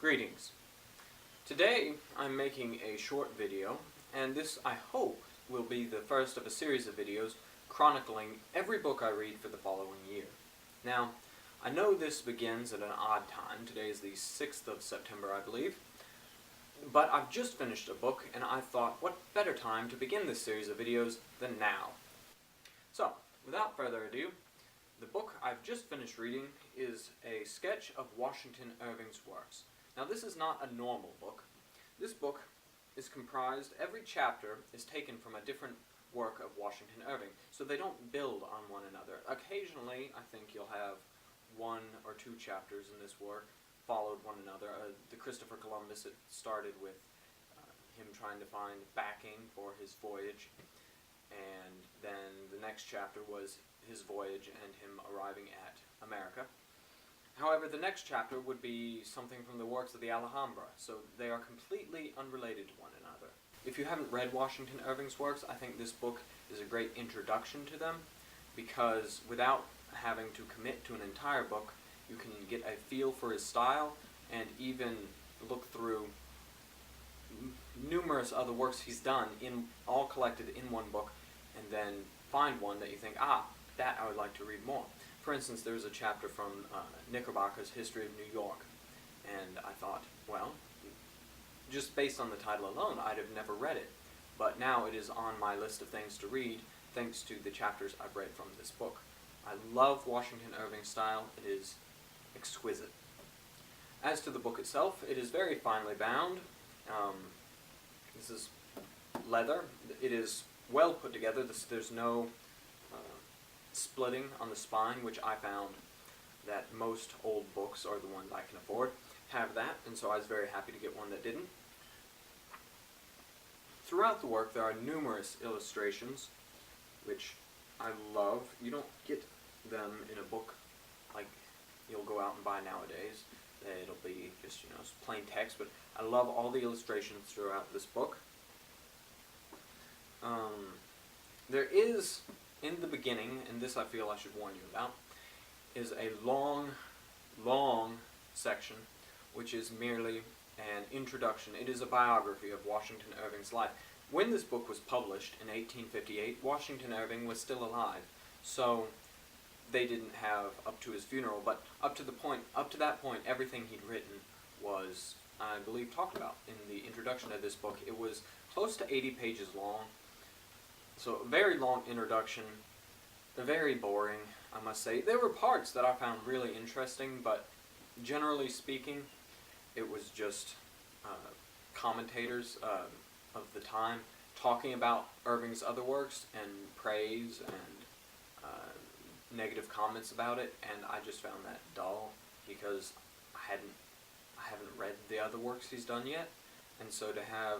Greetings. Today I'm making a short video, and this, I hope, will be the first of a series of videos chronicling every book I read for the following year. Now, I know this begins at an odd time. Today is the 6th of September, I believe. But I've just finished a book, and I thought, what better time to begin this series of videos than now? So, without further ado, the book I've just finished reading is a sketch of Washington Irving's works. Now, this is not a normal book. This book is comprised, every chapter is taken from a different work of Washington Irving, so they don't build on one another. Occasionally, I think you'll have one or two chapters in this work followed one another. The Christopher Columbus, it started with him trying to find backing for his voyage, and then the next chapter was his voyage and him arriving at America. However, the next chapter would be something from the works of the Alhambra, so they are completely unrelated to one another. If you haven't read Washington Irving's works, I think this book is a great introduction to them, because without having to commit to an entire book, you can get a feel for his style and even look through numerous other works he's done, all collected in one book, and then find one that you think, that I would like to read more. For instance, there's a chapter from Knickerbocker's History of New York, and I thought, well, just based on the title alone, I'd have never read it. But now it is on my list of things to read, thanks to the chapters I've read from this book. I love Washington Irving's style. It is exquisite. As to the book itself, it is very finely bound. This is leather. It is well put together. There's no splitting on the spine, which I found that most old books, or the ones I can afford, have that, and so I was very happy to get one that didn't. Throughout the work there are numerous illustrations, which I love. You don't get them in a book like you'll go out and buy nowadays. It'll be just, plain text, but I love all the illustrations throughout this book. There is, in the beginning, and this I feel I should warn you about, is a long section which is merely an introduction. It is a biography of Washington Irving's life. When this book was published in 1858, Washington Irving was still alive, so they didn't have up to his funeral, but up to that point, everything he'd written was, I believe, talked about in the introduction of this book. It was close to 80 pages long, so a very long introduction, very boring, I must say. There were parts that I found really interesting, but generally speaking, it was just commentators of the time talking about Irving's other works and praise and negative comments about it, and I just found that dull because I haven't read the other works he's done yet, and so to have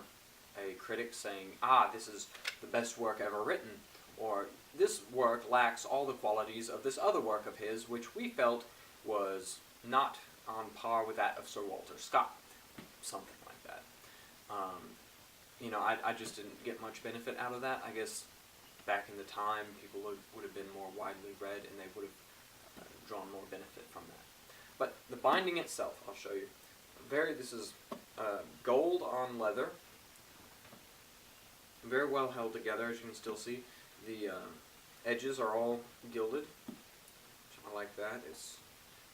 a critic saying, this is the best work ever written, or this work lacks all the qualities of this other work of his, which we felt was not on par with that of Sir Walter Scott, something like that. I just didn't get much benefit out of that. I guess back in the time, people would have been more widely read, and they would have drawn more benefit from that. But the binding itself, I'll show you. This is gold on leather, very well held together, as you can still see. The edges are all gilded. I like that. It's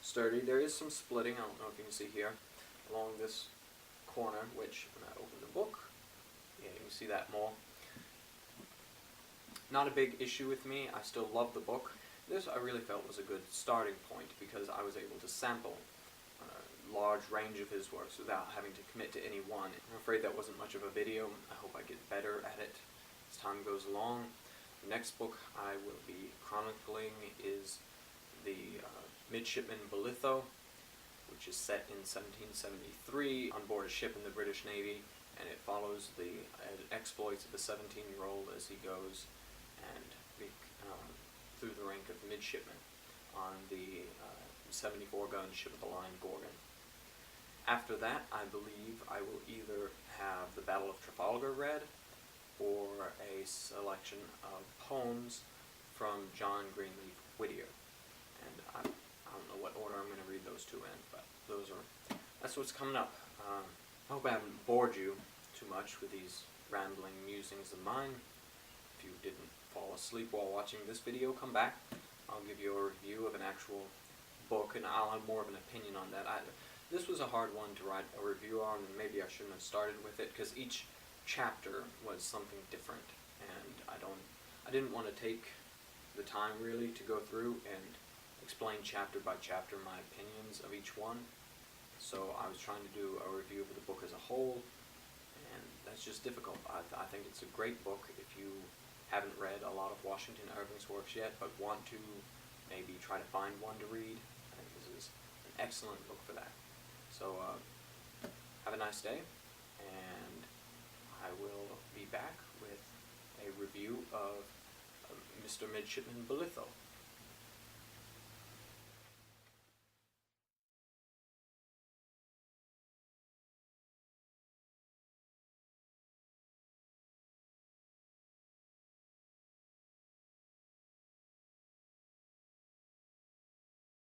sturdy. There is some splitting, I don't know if you can see here, along this corner, which, when I open the book, you can see that more. Not a big issue with me. I still love the book. This I really felt was a good starting point because I was able to sample a large range of his works without having to commit to any one. I'm afraid that wasn't much of a video. I hope I get better at it as time goes along. The next book I will be chronicling is the Midshipman Bolitho, which is set in 1773 on board a ship in the British Navy, and it follows the exploits of a 17-year-old as he goes and through the rank of midshipman on the 74-gun ship of the line Gorgon. After that, I believe I will either have the Battle of Trafalgar read or a selection of poems from John Greenleaf Whittier. And I don't know what order I'm going to read those two in, but those are that's what's coming up. I hope I haven't bored you too much with these rambling musings of mine. If you didn't fall asleep while watching this video, come back. I'll give you a review of an actual book, and I'll have more of an opinion on that. This was a hard one to write a review on, and maybe I shouldn't have started with it, because each chapter was something different, and I didn't want to take the time really to go through and explain chapter by chapter my opinions of each one. So I was trying to do a review of the book as a whole, and that's just difficult. I think it's a great book if you haven't read a lot of Washington Irving's works yet, but want to maybe try to find one to read. I think this is an excellent book for that. So have a nice day, and I will be back with a review of Mr. Midshipman Bolitho.